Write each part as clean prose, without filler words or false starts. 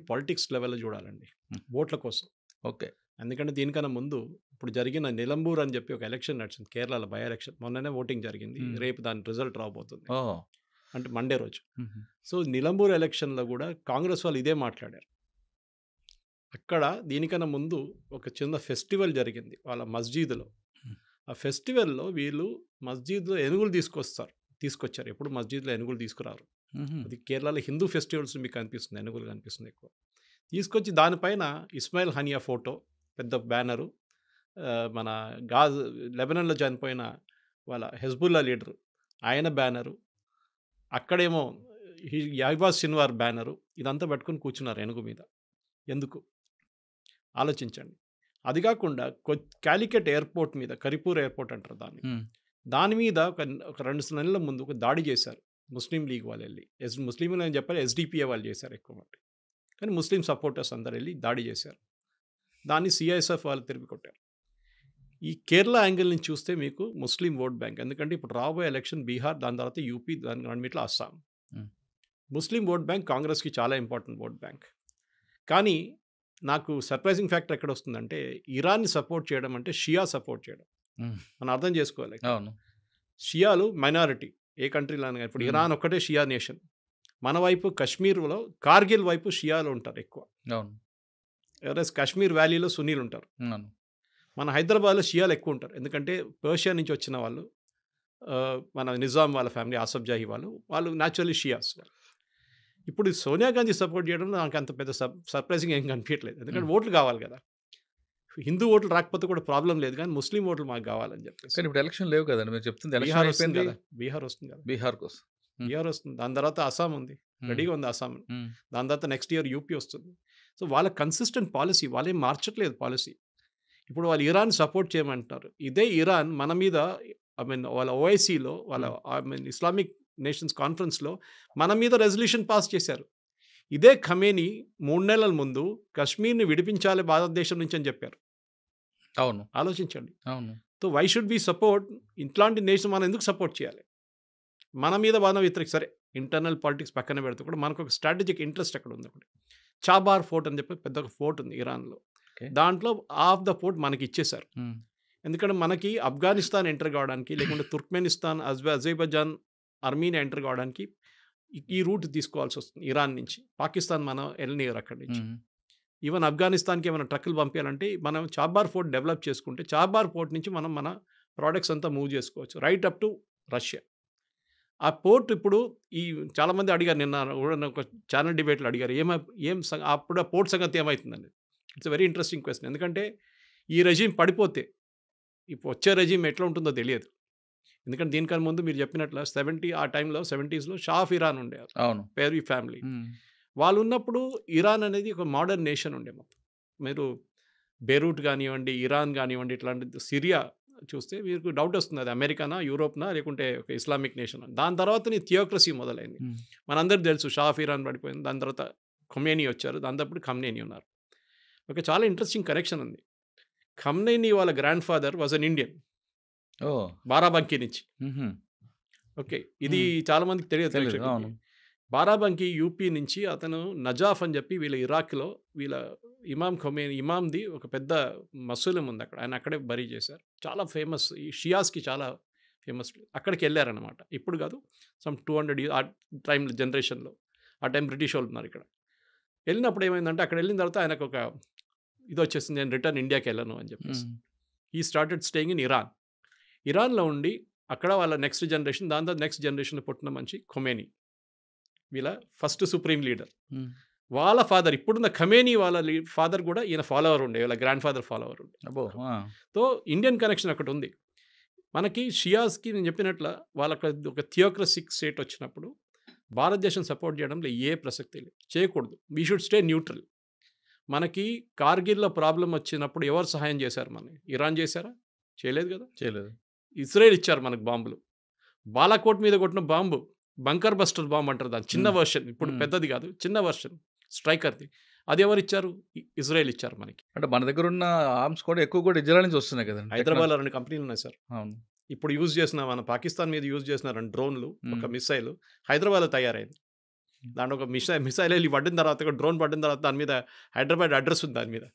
Politics లెవెల్లో చూడాలండి Hmm. ఓట్ల కోసం. ఓకే. ఎందుకంటే దీనికన్నా ముందు ఇప్పుడు జరిగిన నిలంబూర్ అని చెప్పి ఒక ఎలక్షన్ నడిచింది కేరళలో, బై ఎలక్షన్. మొన్ననే ఓటింగ్ జరిగింది. రేపు దాని రిజల్ట్ రాబోతుంది, ఓహ్! అంటే మండే రోజు. హుహు. సో నిలంబూర్ ఎలక్షన్లో కూడా కాంగ్రెస్ వాళ్ళు ఇదే మాట్లాడారు. అక్కడ దీనికన్నా ముందు ఒక చిన్న ఫెస్టివల్ జరిగింది వాళ్ళ మస్జిద్లో. ఆ ఫెస్టివల్లో వీళ్ళు మస్జిద్లో ఏనుగులు తీసుకొచ్చారు. ఎప్పుడు మస్జిద్లో ఏనుగులు తీసుకురారు. హుహు. అది కేరళలో హిందూ ఫెస్టివల్స్ మీకు కనిపిస్తుంది, ఏనుగులు కనిపిస్తుంది ఎక్కువ. తీసుకొచ్చి దానిపైన ఇస్మాయిల్ హనియా ఫోటో, పెద్ద బ్యానరు, మన లెబనాన్లో చనిపోయిన వాళ్ళ హెజ్బుల్లా లీడరు ఆయన బ్యానరు, అక్కడేమో యాహ్వా సిన్వార్ బ్యానరు, ఇదంతా పెట్టుకుని కూర్చున్నారు ఏనుగు మీద. ఎందుకు ఆలోచించండి. అది కాకుండా కాలికట్ ఎయిర్పోర్ట్ మీద, కరిపూర్ ఎయిర్పోర్ట్ అంటారు దాన్ని, దాని మీద ఒక 2 నెలల ముందు ఒక దాడి చేశారు ముస్లిం లీగ్ వాళ్ళు వెళ్ళి. ముస్లింలు అని చెప్పాలి, ఎస్డిపిఏ వాళ్ళు చేశారు ఎక్కువ మట్టి, కానీ ముస్లిం సపోర్టర్స్ అందరు వెళ్ళి దాడి చేశారు. దాన్ని సిఐఎస్ఎఫ్ వాళ్ళు తిరిగి కొట్టారు. ఈ కేరళ యాంగిల్ నుంచి చూస్తే మీకు ముస్లిం ఓట్ బ్యాంక్, ఎందుకంటే ఇప్పుడు రాబోయే ఎలక్షన్ బీహార్, దాని తర్వాత యూపీ, దాని రెండిట్లో అస్సాం. ముస్లిం ఓట్ బ్యాంక్ కాంగ్రెస్కి చాలా ఇంపార్టెంట్ ఓట్ బ్యాంక్. కానీ నాకు సర్ప్రైజింగ్ ఫ్యాక్టర్ ఎక్కడ వస్తుందంటే, ఇరాన్ని సపోర్ట్ చేయడం అంటే షియా సపోర్ట్ చేయడం. మనం అర్థం చేసుకోవాలి. అవును. షియాలు మైనారిటీ ఏ కంట్రీలో అయినా. ఇప్పుడు ఇరాన్ ఒక్కటే షియా నేషన్. మన వైపు కాశ్మీర్లో, కార్గిల్ వైపు షియాలు ఉంటారు ఎక్కువ. అవును. ఎవరైనా కాశ్మీర్ వ్యాలీలో సున్నీలు ఉంటారు. అవును. మన హైదరాబాద్లో షియాలు ఎక్కువ ఉంటారు, ఎందుకంటే పర్షియా నుంచి వచ్చిన వాళ్ళు, మన నిజాం వాళ్ళ ఫ్యామిలీ, ఆసఫ్ జాహీ వాళ్ళు న్యాచురల్లీ షియాస్. ఇప్పుడు సోనియా గాంధీ సపోర్ట్ చేయడం నాకు అంత పెద్ద సర్ప్రైజింగ్ ఏం కనిపించట్లేదు, ఎందుకంటే ఓట్లు కావాలి కదా. హిందూ ఓట్లు రాకపోతే కూడా ప్రాబ్లం లేదు, కానీ ముస్లిం ఓట్లు మాకు కావాలని చెప్పేసి. కానీ ఇప్పుడు ఎలక్షన్ లేవు కదండి, మీరు చెప్తుంది. బీహార్ ఎలక్షన్ వస్తుంది అయిపోయింది. కదా, బీహార్ వస్తుంది కదా, బీహార్ కోసం. బీహార్ వస్తుంది. దాని తర్వాత అస్సాం ఉంది, రెడీగా ఉంది అస్సాం. దాని తర్వాత నెక్స్ట్ ఇయర్ యూపీ వస్తుంది. సో వాళ్ళ కన్సిస్టెంట్ పాలసీ, వాళ్ళేం మార్చట్లేదు పాలసీ. ఇప్పుడు వాళ్ళు ఇరాన్ సపోర్ట్ చేయమంటారు. ఇదే ఇరాన్ మన మీద, వాళ్ళ ఓఐసీలో, వాళ్ళ ఇస్లామిక్ నేషన్స్ కాన్ఫరెన్స్లో మన మీద రెజల్యూషన్ పాస్ చేశారు. ఇదే ఖమేనీ 3 నెలల ముందు కశ్మీర్ని విడిపించాలి భారతదేశం నుంచి అని చెప్పారు. అవును. ఆలోచించండి. అవును. So why should be support ఇట్లాంటి నేషన్? మనం ఎందుకు సపోర్ట్ చేయాలి? మన మీద వ్యతిరేక, సరే ఇంటర్నల్ పాలిటిక్స్ పక్కన పెడితే కూడా మనకు ఒక స్ట్రాటజిక్ ఇంట్రెస్ట్ అక్కడ ఉంది. ఒకటి చాబార్ ఫోర్ట్ అని చెప్పి పెద్ద ఒక ఫోర్ట్ ఉంది ఇరాన్లో. దాంట్లో హాఫ్ ద ఫోర్ట్ మనకి ఇచ్చేశారు. ఎందుకంటే మనకి ఆఫ్ఘనిస్తాన్ ఎంటర్ కావడానికి, లేకుంటే తుర్క్మెనిస్తాన్, అజర్బైజాన్, ఆర్మీనియా ఎంటర్ కావడానికి ఈ రూట్ తీసుకోవాల్సి వస్తుంది ఇరాన్ నుంచి. పాకిస్తాన్ మనం వెళ్ళనియరు అక్కడి నుంచి. ఈవెన్ ఆఫ్ఘనిస్తాన్కి ఏమైనా ట్రక్కులు పంపించాలంటే మనం చాబార్ ఫోర్ట్ డెవలప్ చేసుకుంటే, చాబార్ పోర్ట్ నుంచి మనం మన ప్రోడక్ట్స్ అంతా మూవ్ చేసుకోవచ్చు రైట్ అప్ టు రష్యా. ఆ పోర్ట్ ఇప్పుడు చాలామంది అడిగారు, నిన్న ఒక ఛానల్ డిబేట్లో అడిగారు, అప్పుడు ఆ పోర్ట్ సంగతి ఏమవుతుందండి. It's very interesting question. ఎందుకంటే ఈ రెజీమ్ పడిపోతే ఇప్పుడు వచ్చే రెజీమ్ ఎట్లా ఉంటుందో తెలియదు. ఎందుకంటే దీనికన్నా ముందు మీరు చెప్పినట్లు ఆ టైంలో 70s షా ఆఫ్ ఇరాన్ ఉండేవారు. అవును. పేర్వీ ఫ్యామిలీ వాళ్ళు ఉన్నప్పుడు ఇరాన్ అనేది ఒక మోడర్న్ నేషన్ ఉండే. మొత్తం మీరు బెరూట్ కానివ్వండి, ఇరాన్ కానివ్వండి, ఇట్లాంటి సిరియా చూస్తే మీకు డౌట్ వస్తుంది, అది అమెరికానా, యూరోప్నా, లేకుంటే ఒక ఇస్లామిక్ నేషన్. దాని తర్వాత థియోక్రసీ మొదలైంది. మనందరికీ తెలుసు షా ఆఫ్ ఇరాన్ పడిపోయింది, దాని తర్వాత ఖొమేనీ వచ్చారు, దాని తర్వాత ఖమ్నేనీ ఉన్నారు. ఒక చాలా ఇంట్రెస్టింగ్ కనెక్షన్ ఉంది. ఖమ్నేనీ వాళ్ళ grand father was an Indian, Barabanki నుంచి. ఓకే, ఇది చాలా మందికి తెలియదు. బారాబంకీ యూపీ నుంచి, అతను నజాఫ్ అని చెప్పి వీళ్ళ ఇరాక్లో వీళ్ళ ఇమాం ఖొమేనీ ఇమాంది ఒక పెద్ద మసూలం ఉంది అక్కడ, ఆయన అక్కడే బరీ చేశారు. చాలా ఫేమస్, ఈ షియాస్కి చాలా ఫేమస్. అక్కడికి వెళ్ళారనమాట. ఇప్పుడు కాదు, సమ్ 200 ఆ టైం జనరేషన్లో. ఆ టైం బ్రిటిష్ వాళ్ళు ఉన్నారు ఇక్కడ. వెళ్ళినప్పుడు ఏమైందంటే, అక్కడ వెళ్ళిన తర్వాత ఆయనకు ఒక ఇది వచ్చేసింది, నేను రిటర్న్ ఇండియాకి వెళ్ళను అని చెప్పేసి. ఈ స్టార్టెడ్ స్టేయింగ్ ఇన్ ఇరాన్. ఇరాన్లో ఉండి అక్కడ వాళ్ళ నెక్స్ట్ జనరేషన్, దాని తర్వాత నెక్స్ట్ జనరేషన్లో పుట్టిన మనిషి ఖొమేనీ, వీళ్ళ ఫస్ట్ సుప్రీం లీడర్. వాళ్ళ ఫాదర్, ఇప్పుడున్న ఖమేనీ వాళ్ళ ఫాదర్ కూడా ఈయన ఫాలోవర్ ఉండే, వీళ్ళ గ్రాండ్ ఫాదర్ ఫాలోవర్ ఉండే. సో ఇండియన్ కనెక్షన్ ఒకటి ఉంది మనకి. షియాస్కి నేను చెప్పినట్ల వాళ్ళకి ఒక థియోక్రసిక్ స్టేట్ వచ్చినప్పుడు భారతదేశం సపోర్ట్ చేయడంలో ఏ ప్రసక్తి లేదు, చేయకూడదు. We should stay neutral. మనకి కార్గిల్లో ప్రాబ్లం వచ్చినప్పుడు ఎవరు సహాయం చేశారు? మనకి ఇరాన్ చేశారా? చేయలేదు కదా. చేయలేదు. ఇజ్రాయెల్ ఇచ్చారు మనకు బాంబులు. బాలాకోట్ మీద కొట్టిన బాంబు బంకర్ బస్టర్ బాంబు అంటారు దాన్ని, చిన్న వర్షన్, ఇప్పుడు పెద్దది కాదు, చిన్న వర్షన్ స్ట్రైకర్ది. అది ఎవరు ఇచ్చారు? ఇజ్రాయెల్ ఇచ్చారు మనకి. అంటే మన దగ్గర ఉన్న ఆర్మ్స్ కూడా ఎక్కువ కూడా ఇజ్రాయెల్ నుంచి వస్తున్నాయి కదండి. హైదరాబాద్లో 2 కంపెనీలు ఉన్నాయి సార్. అవును. ఇప్పుడు యూజ్ చేసిన, మన పాకిస్తాన్ మీద యూజ్ చేసిన 2 డ్రోన్లు, ఒక మిసైల్ హైదరాబాద్లో తయారైంది. దాంట్లో ఒక మిసైల్ వెళ్ళి పడిన తర్వాత, ఒక డ్రోన్ పడిన తర్వాత దాని మీద హైదరాబాద్ అడ్రస్ ఉంది దాని మీద.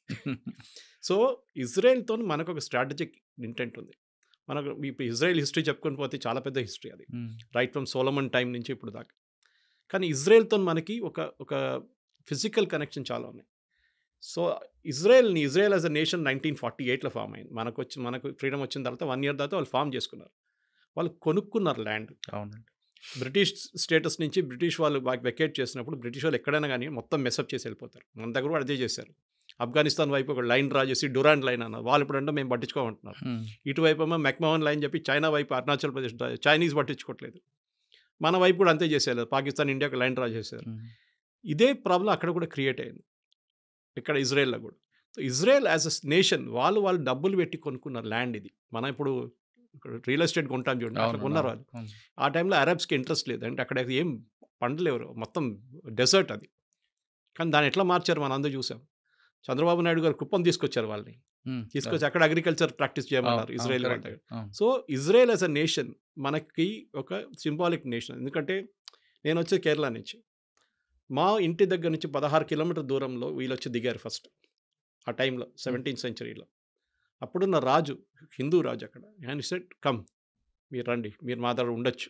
సో ఇజ్రాయెల్తో మనకు ఒక స్ట్రాటజిక్ ఇంటెంట్ ఉంది. మనకు ఇప్పుడు ఇజ్రాయెల్ హిస్టరీ చెప్పుకొని పోతే చాలా పెద్ద హిస్టరీ అది, రైట్ ఫ్రమ్ సోలమన్ టైం నుంచి ఇప్పుడు దాకా. కానీ ఇజ్రాయెల్తో మనకి ఒక ఫిజికల్ కనెక్షన్ చాలా ఉన్నాయి. So Israel as a nation 1948లో ఫామ్ అయింది. మనకు ఫ్రీడమ్ వచ్చిన తర్వాత 1 year తర్వాత వాళ్ళు ఫామ్ చేసుకున్నారు. వాళ్ళు కొనుక్కున్నారు ల్యాండ్. అవునండి. బ్రిటిష్ స్టేటస్ నుంచి బ్రిటిష్ వాళ్ళు వెకేట్ చేసినప్పుడు బ్రిటిష్ వాళ్ళు ఎక్కడైనా కానీ మొత్తం మెసప్ చేసి వెళ్ళిపోతారు. మన దగ్గర కూడా అదే చేశారు. ఆఫ్ఘనిస్తాన్ వైపు ఒక లైన్ డ్రా చేసి డురాండ్ లైన్ అన్నారు. వాళ్ళు ఇప్పుడు అంటే మేము పట్టించుకోమంటున్నారు. ఇటువైపు ఏమో మెక్మోహన్ లైన్ చెప్పి చైనా వైపు అరుణాచల్ ప్రదేశ్ చైనీస్ పట్టించుకోవట్లేదు. మన వైపు కూడా అంతే చేసేది. పాకిస్తాన్ ఇండియాకి లైన్ డ్రా చేశారు. ఇదే ప్రాబ్లం అక్కడ కూడా క్రియేట్ అయింది, ఇక్కడ ఇజ్రాయెల్లో కూడా. So Israel as a nation వాళ్ళు డబ్బులు పెట్టి కొనుక్కున్నారు ల్యాండ్. ఇది మనం ఇప్పుడు రియల్ ఎస్టేట్ కొంటాం చూడండి, అట్లా కొన్నారు వాళ్ళు. ఆ టైంలో అరబ్స్కి ఇంట్రెస్ట్ లేదు, అంటే అక్కడ ఏం పంటలు ఎవరు, మొత్తం డెజర్ట్ అది. కానీ దాన్ని ఎట్లా మార్చారు మనం అందరూ చూసాం. చంద్రబాబు నాయుడు గారు కుప్పం తీసుకొచ్చారు వాళ్ళని, తీసుకొచ్చి అక్కడ అగ్రికల్చర్ ప్రాక్టీస్ చేయమన్నారు ఇజ్రాయెల్ వాళ్ళ దగ్గర. So Israel as a nation మనకి ఒక సింబాలిక్ నేషన్. ఎందుకంటే నేను వచ్చే కేరళ నుంచి, మా ఇంటి దగ్గర నుంచి 16 kilometers దూరంలో వీళ్ళు వచ్చి దిగారు ఫస్ట్ ఆ టైంలో 17th century. అప్పుడున్న రాజు, హిందూ రాజు అక్కడ, ఆయన సెట్ కమ్, మీరు రండి, మీరు మా దగ్గర ఉండొచ్చు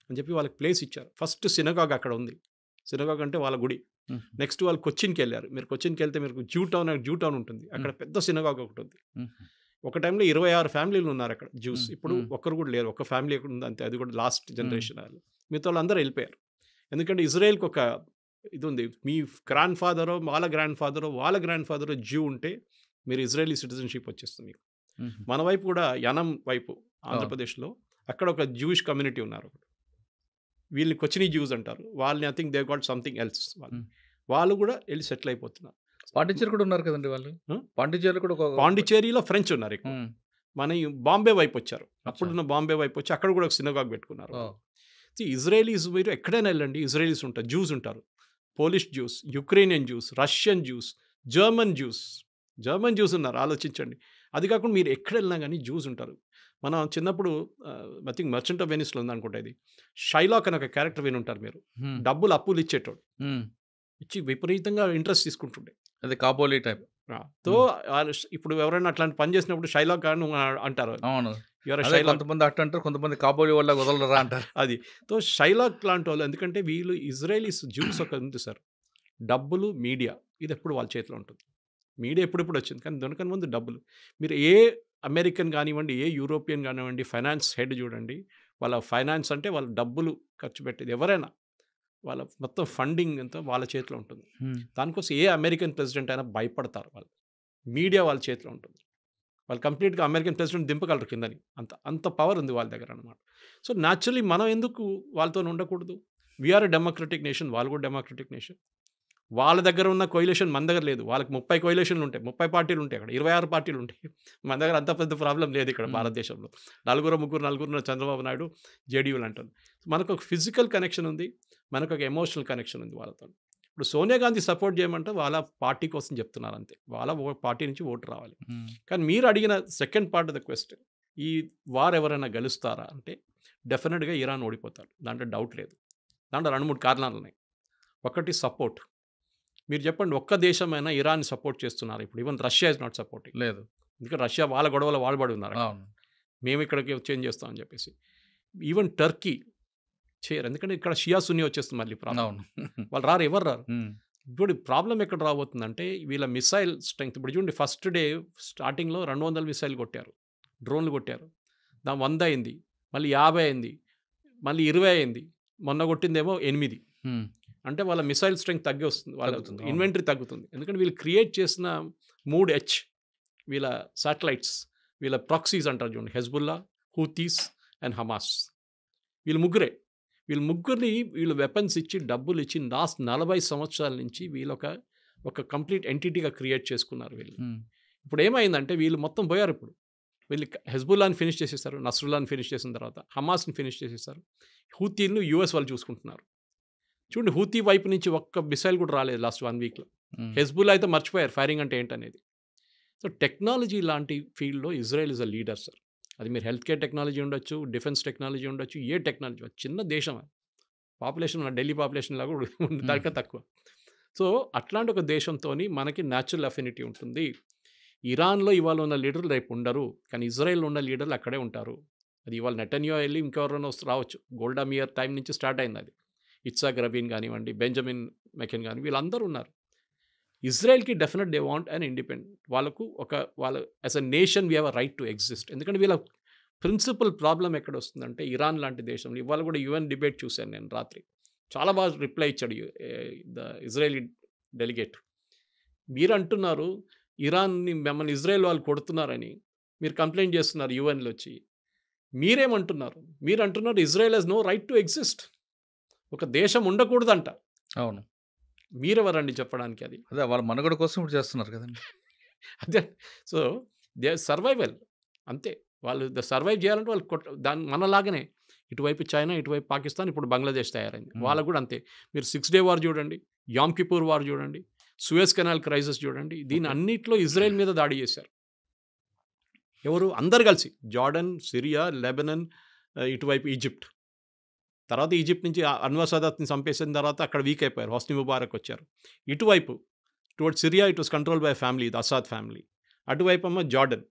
అని చెప్పి వాళ్ళకి ప్లేస్ ఇచ్చారు. ఫస్ట్ సినగాగ్ అక్కడ ఉంది. సినగాగ్ అంటే వాళ్ళ గుడి. నెక్స్ట్ వాళ్ళు కొచ్చిన్కి వెళ్ళారు. మీరు కొచ్చిన్కి వెళ్తే మీరు జూ టౌన్ ఉంటుంది, అక్కడ పెద్ద సినగాగ్ ఒకటి ఉంది. ఒక టైంలో 26 ఫ్యామిలీలు ఉన్నారు అక్కడ జ్యూస్. ఇప్పుడు ఒక్కరు కూడా లేరు, ఒక ఫ్యామిలీ ఎక్కడ ఉంది అంతే, అది కూడా లాస్ట్ జనరేషన్ వాళ్ళు. మిగతా వాళ్ళందరూ వెళ్ళిపోయారు. ఎందుకంటే ఇజ్రాయెల్కి ఒక ఇది ఉంది, మీ గ్రాండ్ ఫాదరో వాళ్ళ గ్రాండ్ ఫాదరో జ్యూ ఉంటే మీరు ఇజ్రాయలీ సిటిజన్షిప్ వచ్చేస్తుంది మీకు. మన వైపు కూడా యనం వైపు ఆంధ్రప్రదేశ్లో అక్కడ ఒక జూయిష్ కమ్యూనిటీ ఉన్నారు. వీళ్ళని కొచ్చినీ జ్యూస్ అంటారు. వాళ్ళని I think they got something else. వాళ్ళు కూడా వెళ్ళి సెటిల్ అయిపోతున్నారు. పాండిచేరి కూడా ఉన్నారు కదండి వాళ్ళు. పాండిచేరిలో ఫ్రెంచ్ ఉన్నారు ఎక్కువ. మన బాంబే వైపు వచ్చారు. అప్పుడున్న బాంబే వైపు వచ్చి అక్కడ కూడా ఒక సినగాగ్ పెట్టుకున్నారు. ఇజ్రాయలీస్ మీరు ఎక్కడైనా వెళ్ళండి, ఇజ్రాయలీస్ ఉంటారు, జ్యూస్ ఉంటారు. Polish juice, Ukrainian juice, Russian juice, German juice ఉన్నారు. ఆలోచించండి. అది కాకుండా మీరు ఎక్కడ వెళ్ళినా కానీ జ్యూస్ ఉంటారు. మనం చిన్నప్పుడు ఐ థింక్ మర్చెంట్ ఆఫ్ వెనిస్లో ఉందనుకుంటా, ఇది షైలాక్ అని ఒక క్యారెక్టర్ విని ఉంటారు మీరు. డబ్బులు అప్పులు ఇచ్చేటోడు, ఇచ్చి విపరీతంగా ఇంట్రెస్ట్ తీసుకుంటుండే, అది కాబోలీ టైప్. తో ఇప్పుడు ఎవరైనా అట్లాంటి పని చేసినప్పుడు షైలాక్ అని అంటారు. అవును, కొంతమంది అట్ట అంటారు, కొంతమంది కాబోలీ వల్ల వదలరా అంటారు. అది తో షైలాక్ లాంటి వాళ్ళు. ఎందుకంటే వీళ్ళు ఇజ్రాయలీస్ జ్యూస్ ఒక ఉంది సార్, డబ్బులు, మీడియా, ఇది ఎప్పుడు వాళ్ళ చేతిలో ఉంటుంది. మీడియా ఎప్పుడెప్పుడు వచ్చింది, కానీ దానికన్నా ముందు డబ్బులు. మీరు ఏ అమెరికన్ కానివ్వండి, ఏ యూరోపియన్ కానివ్వండి, ఫైనాన్స్ హెడ్ చూడండి, వాళ్ళ ఫైనాన్స్ అంటే వాళ్ళ డబ్బులు ఖర్చు పెట్టేది ఎవరైనా, వాళ్ళ మొత్తం ఫండింగ్ అంతా వాళ్ళ చేతిలో ఉంటుంది. దానికోసం ఏ అమెరికన్ ప్రెసిడెంట్ అయినా భయపడతారు. వాళ్ళు మీడియా వాళ్ళ చేతిలో ఉంటుంది. వాళ్ళు కంప్లీట్గా అమెరికన్ ప్రెసిడెంట్ దింపగలరు కిందని, అంత పవర్ ఉంది వాళ్ళ దగ్గర అనమాట. సో న్యాచురలీ మనం ఎందుకు వాళ్ళతో ఉండకూడదు? వీఆర్ డెమోక్రటిక్ నేషన్, వాళ్ళు కూడా డెమోక్రటిక్ నేషన్. వాళ్ళ దగ్గర ఉన్న కోయిలేషన్ మన దగ్గర లేదు. వాళ్ళకి 30 కోయిలేషన్లు ఉంటాయి, 30 పార్టీలు ఉంటాయి, అక్కడ 26 పార్టీలు ఉంటాయి. మన దగ్గర అంత పెద్ద ప్రాబ్లం లేదు ఇక్కడ భారతదేశంలో. నలుగురు చంద్రబాబు నాయుడు జేడీయూలు అంటారు. మనకు ఒక ఫిజికల్ కనెక్షన్ ఉంది, మనకు ఒక ఎమోషనల్ కనెక్షన్ ఉంది వాళ్ళతో. ఇప్పుడు సోనియా గాంధీ సపోర్ట్ చేయమంటే వాళ్ళ పార్టీ కోసం చెప్తున్నారు అంతే, వాళ్ళ పార్టీ నుంచి ఓటు రావాలి. కానీ మీరు అడిగిన second part of the question, ఈ వార్ ఎవరైనా గెలుస్తారా అంటే డెఫినెట్గా ఇరాన్ ఓడిపోతారు, దాంట్లో డౌట్ లేదు. దాంట్లో 2-3 కారణాలు ఉన్నాయి. ఒకటి సపోర్ట్. మీరు చెప్పండి, ఒక్క దేశమైనా ఇరాన్ సపోర్ట్ చేస్తున్నారు ఇప్పుడు? Even Russia is not supporting. లేదు, ఎందుకంటే రష్యా వాళ్ళ గొడవలో వాళ్ళు పడి ఉన్నారు, మేము ఇక్కడికి చేంజ్ చేస్తామని చెప్పేసి. ఈవెన్ టర్కీ చేయరు, ఎందుకంటే ఇక్కడ షియా సున్నీ వచ్చేస్తుంది మళ్ళీ ప్రాబ్లం. వాళ్ళు రారు, ఎవరు రారు. ఇప్పుడు ప్రాబ్లం ఎక్కడ రాబోతుందంటే వీళ్ళ మిసైల్ స్ట్రెంగ్త్. ఇప్పుడు చూడండి, ఫస్ట్ డే స్టార్టింగ్లో 200 మిసైల్ కొట్టారు, డ్రోన్లు కొట్టారు. దాని 100 అయింది, మళ్ళీ 50 అయింది, మళ్ళీ 20 అయింది, మొన్న కొట్టిందేమో 8. అంటే వాళ్ళ మిసైల్ స్ట్రెంగ్త్ తగ్గి వస్తుంది, వాళ్ళ ఇన్వెంటరీ తగ్గుతుంది. ఎందుకంటే వీళ్ళు క్రియేట్ చేసిన 3H వీళ్ళ శాటిలైట్స్, వీళ్ళ ప్రాక్సీస్ అంటారు చూడండి, హెజ్బుల్లా, హూతీస్ అండ్ హమాస్. వీళ్ళు ముగ్గురిని వీళ్ళు వెపన్స్ ఇచ్చి, డబ్బులు ఇచ్చి లాస్ట్ 40 సంవత్సరాల నుంచి వీళ్ళు ఒక కంప్లీట్ ఎంటిటీగా క్రియేట్ చేసుకున్నారు వీళ్ళు. ఇప్పుడు ఏమైందంటే వీళ్ళు మొత్తం పోయారు. ఇప్పుడు వీళ్ళు హెజ్బుల్లాని ఫినిష్ చేసేసారు, నస్రుల్లాని ఫినిష్ చేసిన తర్వాత హమాస్ని ఫినిష్ చేసేసారు. హూతీలను యూఎస్ వాళ్ళు చూసుకుంటున్నారు. చూడండి, హూతీ వైపు నుంచి ఒక్క మిసైల్ కూడా రాలేదు లాస్ట్ 1 వీక్లో. హెజ్బుల్లా అయితే మర్చిపోయారు ఫైరింగ్ అంటే ఏంటనేది. సో టెక్నాలజీ లాంటి ఫీల్డ్లో Israel is a leader sir. అది మీరు హెల్త్ కేర్ టెక్నాలజీ ఉండొచ్చు, డిఫెన్స్ టెక్నాలజీ ఉండొచ్చు, ఏ టెక్నాలజీ, చిన్న దేశం. పాపులేషన్ మన ఢిల్లీ పాపులేషన్ లాగా హ్మ్. దానికన్నా తక్కువ. సో, అట్లాంటి ఒక దేశంతోని మనకి న్యాచురల్ అఫినిటీ ఉంటుంది. ఇరాన్‌లో ఇవాళ ఉన్న లీడర్లు రేపు ఉండరు. కానీ ఇజ్రాయెల్‌లో ఉన్న లీడర్లు అక్కడే ఉంటారు. అది ఇవాళ నెటన్యాహు ఎళ్లి ఇంకెవరైనా రావచ్చు. గోల్డా మీర్ టైం నుంచి స్టార్ట్ అయిందది. ఇట్సాక్ రబీన్ గానివ్వండి, బెంజమిన్ మెకెన్ గాని వీళ్ళందరూ ఉన్నారు. ఇజ్రాయెల్‌కి definite they want an independent. వాళ్ళకు వాళ్ళ as a nation we have a right to exist. ఎందుకంటే వీళ్ళ ప్రిన్సిపల్ ప్రాబ్లమ్ ఎక్కడొస్తుందంటే ఇరాన్ లాంటి దేశంలో ఇవాళ కూడా యూఎన్ డిబేట్ చూశాను నేను రాత్రి. చాలా బాగా రిప్లై ఇచ్చాడు ద ఇజ్రాయెలీ డెలిగేట్. మీరంటున్నారు ఇరాన్‌ని మిమ్మల్ని ఇజ్రాయెల్ వాళ్ళు కొడుతున్నారని. మీరు కంప్లెయింట్ చేస్తున్నారు యూఎన్‌లో వచ్చి. మీరేమంటున్నారు? మీరంటున్నారు Israel has no right to exist. ఒక దేశం ఉండకూడదంట. అవును. మీరెవరండి చెప్పడానికి అది? అదే వాళ్ళ మనుగడ కోసం ఇప్పుడు చేస్తున్నారు కదండీ! అదే. సో, దే సర్వైవల్ అంతే. వాళ్ళు సర్వైవ్ చేయాలంటే వాళ్ళు మనలాగానే ఇటువైపు చైనా, ఇటువైపు పాకిస్తాన్, ఇప్పుడు బంగ్లాదేశ్ తయారైంది. హ్మ్. వాళ్ళకి కూడా అంతే. మీరు 6 డే వార్ చూడండి, యామ్ కిపూర్ వార్ చూడండి, సూయజ్ కెనాల్ క్రైసిస్ చూడండి. దీని ఓకే. అన్నిట్లో ఇజ్రాయెల్ మీద దాడి చేశారు. ఎవరు? అందరూ కలిసి. జార్డన్, సిరియా, లెబనాన్, ఇటువైపు ఈజిప్ట్. తర్వాత ఈజిప్ట్ నుంచి అన్వర్ సదాత్‌ని చంపేసిన తర్వాత అక్కడ వీక్ అయిపోయారు. హొస్ని ముబారక్ వచ్చారు. ఇటువైపు towards Syria it was control by family, the Assad family. అటువైపేమో జార్డన్.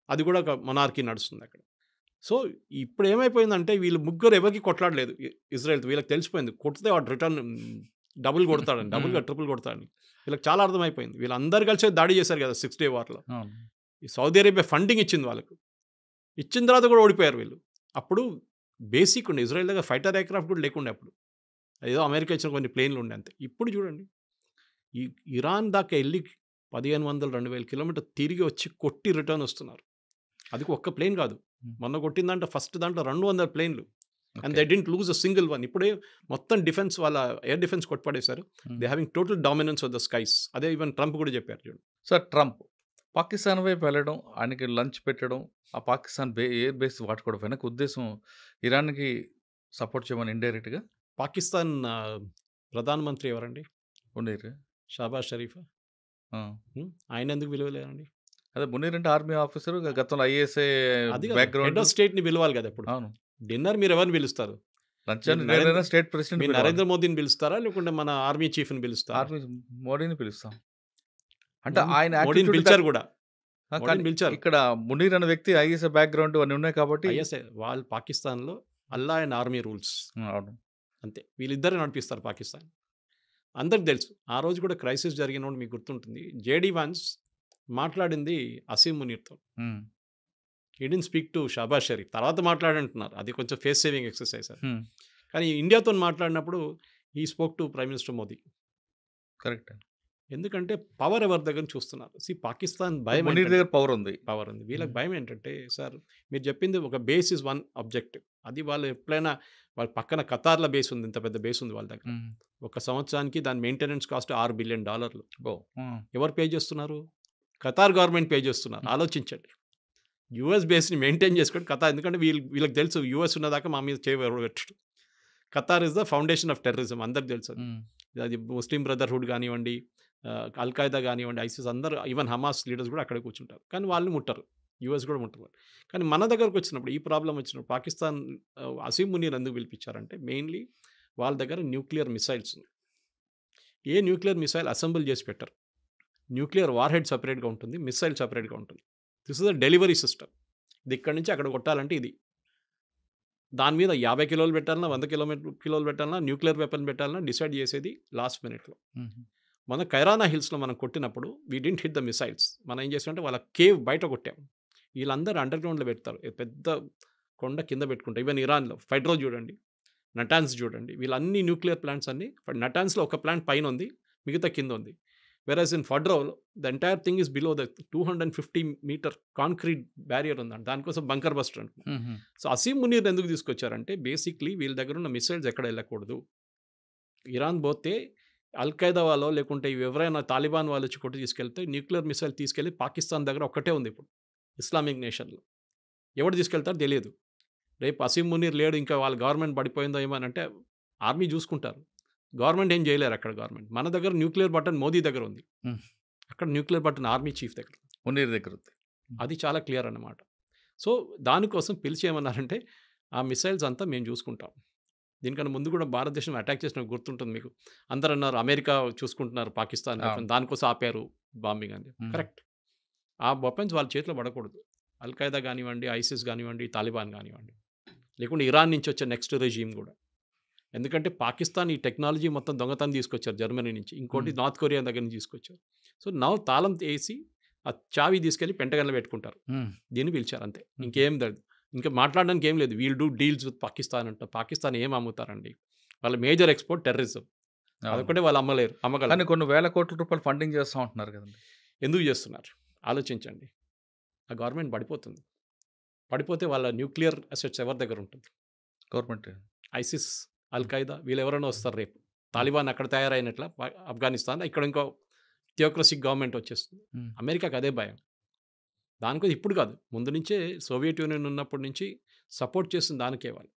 అది కూడా ఒక మొనార్కీ నడుస్తుంది అక్కడ. సో, ఇప్పుడు ఏమైపోయిందంటే వీళ్ళు ముగ్గురు ఎవరికీ కొట్లాడలేదు ఇజ్రాయెల్‌తో. వీళ్ళకి తెలిసిపోయింది. కొడితే వాడు రిటర్న్ డబుల్ కొడతాడని. డబుల్ హ్మ్. కాదు ట్రిపుల్ కొడతాడని. వీళ్ళకి చాలా అర్థమైపోయింది. వీళ్ళందరూ కలిసి దాడి చేశారు కదా 6 డే వార్‌లో. అవును. ఈ సౌదీ అరేబియా ఫండింగ్ ఇచ్చింది వాళ్ళకు. ఇచ్చిన తర్వాత కూడా ఓడిపోయారు వీళ్ళు. అప్పుడు బేసిక్ ఉండే ఇజ్రాయెల్ దగ్గర ఫైటర్ ఎయిర్‌క్రాఫ్ట్ కూడా లేకుండే అప్పుడు. ఏదో అమెరికా ఇచ్చిన కొన్ని ప్లేన్‌లు ఉండే అంతే. ఇప్పుడు చూడండి. ఈ ఇరాన్ దాకా ఎళ్లి 1500, 2000 కిలోమీటర్లు తిరిగి వచ్చి కొట్టి రిటర్న్ వస్తున్నారు. అది ఒక్క ప్లేన్ కాదు. హ్మ్. మొన్న కొట్టిన దాంట్లో ఫస్ట్ దాంట్లో 200 ప్లేన్‌లు. And okay. They didn't lose a single one. ఇప్పుడే మొత్తం డిఫెన్స్ వాళ్ళ ఎయిర్ డిఫెన్స్ కొట్టిపడేశారు. Hmm. They having total dominance of the skies. అదే ఈవెన్ ట్రంప్ కూడా చెప్పారు చూడు. సార్ ట్రంప్ పాకిస్తాన్ వైపు వెళ్ళడం, ఆయనకి లంచ్ పెట్టడం, ఆ పాకిస్తాన్ ఎయిర్ బేస్ వాడుకోవడం వెనక ఉద్దేశం ఇరాన్‌కి సపోర్ట్ చేయమని ఇండైరెక్ట్‌గా పాకిస్తాన్ ప్రధానమంత్రి ఎవరండి? మునీర్. షాబాజ్ షరీఫా? ఆ! ఆయన ఎందుకు విలువలేరండి? అదే మునీర్ అంటే ఆర్మీ ఆఫీసర్ గతంలో ఐఏఎస్ఏ అది కాదు. Head background. ఆఫ్ స్టేట్‌ని పిలవాలి కదా ఎప్పుడు. అవును. డిన్నర్ మీరు ఎవరిని పిలుస్తారు? లంచ్ మీరు అంటే నేనైనా స్టేట్ ప్రెసిడెంట్ మీరు పిలవాలి. నరేంద్ర మోదీని పిలుస్తారా? లేకుంటే మన ఆర్మీ చీఫ్‌ని పిలుస్తారా? ఆర్మీ మోడీని పిలుస్తాం. అంటే ఆయన మోడీని యాటిట్యూడ్ పిలిచారు కూడా. కానీ మోడీని పిలిచారు. ఇక్కడ మునీర్ అనే వ్యక్తి ఐఏఎస్ఏ బ్యాక్‌గ్రౌండ్ అన్నీ ఉన్నాయి కాబట్టి ఐఎస్ఐ వాళ్ళు పాకిస్తాన్‌లో అల్లా అండ్ ఆర్మీ రూల్స్ అవును. అంతే. వీళ్ళిద్దరే నడిపిస్తారు పాకిస్తాన్. అందరికి తెలుసు. ఆ రోజు కూడా క్రైసిస్ జరిగినప్పుడు మీకు గుర్తుంటుంది. జేడీ వాన్స్ మాట్లాడింది అసీం మునీర్‌తో. హ్మ్. He didn't speak to Shahbaz Sharif. తర్వాత మాట్లాడంటున్నారు. అది కొంచెం ఫేస్ సేవింగ్ ఎక్సర్‌సైజ్ అది. హ్మ్. కానీ ఇండియాతోని మాట్లాడినప్పుడు హి spoke to prime minister Modi. Correct. ఎందుకంటే పవర్ ఎవరి దగ్గర నుంచి చూస్తున్నారు. పాకిస్తాన్ భయం మునీర్ ఏంటంటే దగ్గర పవర్ ఉంది. పవర్ ఉంది. వీళ్ళకి హ్మ్. భయం ఏంటంటే సార్ మీరు చెప్పింది ఒక బేస్ ఇస్ వన్ ఆబ్జెక్టివ్. అది వాళ్ళు ఎప్పుడైనా వాళ్ళ పక్కన ఖతార్‌లో బేస్ ఉంది. ఇంత పెద్ద బేస్ ఉంది వాళ్ళ దగ్గర. హ్మ్. ఒక సంవత్సరానికి దాని మెయింటెనెన్స్ కాస్ట్ $6 బిలియన్. ఓహ్! హ్మ్. ఎవరు పే చేస్తున్నారు? ఖతార్ గవర్నమెంట్ పే చేస్తున్నారు. ఆలోచించండి. యూఎస్ బేస్‌ని మెయింటైన్ చేసుకోండి ఖతార్. ఎందుకంటే వీళ్ళకి తెలుసు యూఎస్ ఉన్నదాకా మా మీద చేయి ఎవరు పెట్టడు. Qatar is the foundation of terrorism అందరికి తెలుసు అది. హ్మ్. అది ముస్లిం బ్రదర్‌హుడ్ కానివ్వండి, అల్ ఖైదా కానివ్వండి, ఐసిస్ అందరూ ఈవెన్ హమాస్ లీడర్స్ కూడా అక్కడే కూర్చుంటారు. కానీ వాళ్ళు ముట్టరు. యూఎస్ కూడా ముట్టరు. కానీ మన దగ్గరకు వచ్చినప్పుడు ఈ ప్రాబ్లమ్ వచ్చినప్పుడు పాకిస్తాన్ అసీం మునీర్ ఎందుకు పిలిపించారంటే మెయిన్‌లీ వాళ్ళ దగ్గర న్యూక్లియర్ మిసైల్స్ ఉన్నాయి. ఏ న్యూక్లియర్ మిసైల్ అసెంబుల్ చేసి పెట్టరు. న్యూక్లియర్ వార్ హెడ్ సెపరేట్‌గా ఉంటుంది. మిసైల్ సెపరేట్‌గా ఉంటుంది. This is the delivery system. ఇది ఇక్కడి నుంచి అక్కడ కొట్టాలంటే ఇది. దాని మీద 50 కిలోలు పెట్టాలన్నా, 100 కిలోలు పెట్టాలన్నా, న్యూక్లియర్ వెపన్ పెట్టాలన్నా డిసైడ్ చేసేది లాస్ట్ మినిట్‌లో. హుహు. మన కైరానా హిల్స్‌లో మనం కొట్టినప్పుడు వి డిడ్ంట్ హిట్ ద మిసైల్స్. మనం ఏం చేసామంటే వాళ్ళ కేవ్ బయట కొట్టాం. వీళ్ళందరూ అండర్ గ్రౌండ్‌లో పెడతారు. పెద్ద కొండ కింద పెట్టుకుంటారు. ఈవెన్ ఇరాన్‌లో ఫైడ్రో చూడండి, నటాన్స్ చూడండి. వీళ్ళన్ని న్యూక్లియర్ ప్లాంట్స్ అన్నీ నటాన్స్‌లో ఒక ప్లాంట్ పైన ఉంది. మిగతా కింద ఉంది. వెరాస్ ఇన్ ఫడ్రో the entire thing is below the 250 metre concrete barrier ఉందండి. దానికోసం బంకర్ బస్టర్ అంటున్నాం. హుహు. సో అసీం మునీర్ ఎందుకు తీసుకొచ్చారంటే బేసిక్‌లీ వీళ్ళ దగ్గర ఉన్న మిసైల్స్ ఎక్కడ వెళ్ళకూడదు. ఇరాన్ పోతే అల్ ఖైదా వాళ్ళో లేకుంటే ఎవరైనా తాలిబాన్ వాళ్ళు వచ్చి కొట్టి తీసుకెళ్తే న్యూక్లియర్ మిసైల్ తీసుకెళ్ళి పాకిస్తాన్ దగ్గర ఒక్కటే ఉంది ఇప్పుడు ఇస్లామిక్ నేషన్‌లో. ఎవడు తీసుకెళ్తారో తెలియదు. రేపు అసీం మునీర్ లేడు ఇంకా వాళ్ళ గవర్నమెంట్ పడిపోయిందో ఏమో అని అంటే ఆర్మీ చూసుకుంటారు. గవర్నమెంట్ ఏం చేయలేరు అక్కడ గవర్నమెంట్. మన దగ్గర న్యూక్లియర్ బటన్ మోదీ దగ్గర ఉంది. హ్మ్. అక్కడ న్యూక్లియర్ బటన్ ఆర్మీ చీఫ్ దగ్గర. మునీర్ దగ్గర ఉంది. అది చాలా క్లియర్ అన్నమాట. సో దానికోసం పిలిచి ఏమన్నారంటే ఆ మిసైల్స్ అంతా మేము చూసుకుంటాం. దీనికన్నా ముందు కూడా భారతదేశం అటాక్ చేసిన గుర్తుంటుంది మీకు. అందరూ అన్నారు అమెరికా చూసుకుంటున్నారు పాకిస్తాన్ అవును. వెపన్ దానికోసం ఆపారు బాంబింగ్ అని. హ్మ్. కరెక్ట్. ఆ వెపన్స్ వాళ్ళ చేతిలో పడకూడదు. అల్‌ఖైదా గానివ్వండి, ఐసిస్ గానివ్వండి, తాలిబాన్ గానివ్వండి. లేకుంటే ఇరాన్ నుంచి వచ్చే నెక్స్ట్ రెజీమ్ గూడా. ఎందుకంటే పాకిస్తాన్ ఈ టెక్నాలజీ మొత్తం దొంగతనం తీసుకొచ్చారు జర్మనీ నుంచి. ఇంకోటి హ్మ్. నార్త్ కొరియా దగ్గర నుంచి తీసుకొచ్చారు. సో, నౌ తాళం ఏసి ఆ చావి తీసుకెళ్ళి పెంటగన్‌లో పెట్టుకుంటారు. హ్మ్. దీన్ని పిలిచారు అంతే. హుహు. ఇంకేం లేదు. ఇంకా మాట్లాడడానికి ఏం లేదు. We'll do deals with Pakistan అంట. పాకిస్తాన్ ఏం అమ్ముతారండి? వాళ్ళ మేజర్ ఎక్స్‌పోర్ట్ టెర్రరిజం. అవును. అదొక్కటే వాళ్ళు అమ్మలేరు. కానీ అమ్మగలరు. కొన్ని వేల కోట్ల రూపాయలు ఫండింగ్ చేస్తా ఉంటున్నారు కదండీ! ఎందుకు చేస్తున్నారు? ఆలోచించండి. ఆ గవర్నమెంట్ పడిపోతుంది. పడిపోతే వాళ్ళ న్యూక్లియర్ అసెట్స్ ఎవరి దగ్గర ఉంటుంది? గవర్నమెంట్. ఐసిస్, హ్మ్. అల్-ఖైదా వీళ్ళెవరైనా వస్తారు రేపు. హ్మ్. తాలిబాన్ అక్కడ తయారైనట్ల ఆఫ్ఘనిస్తాన్ ఇక్కడ ఇంకో థియోక్రసిక్ గవర్నమెంట్ వచ్చేస్తుంది. హ్మ్. అమెరికాకి అదే భయం. దానికోసం ఇప్పుడు కాదు. ముందు నుంచే సోవియట్ యూనియన్ ఉన్నప్పటి నుంచి సపోర్ట్ చేస్తుంది దానికే వాళ్ళు.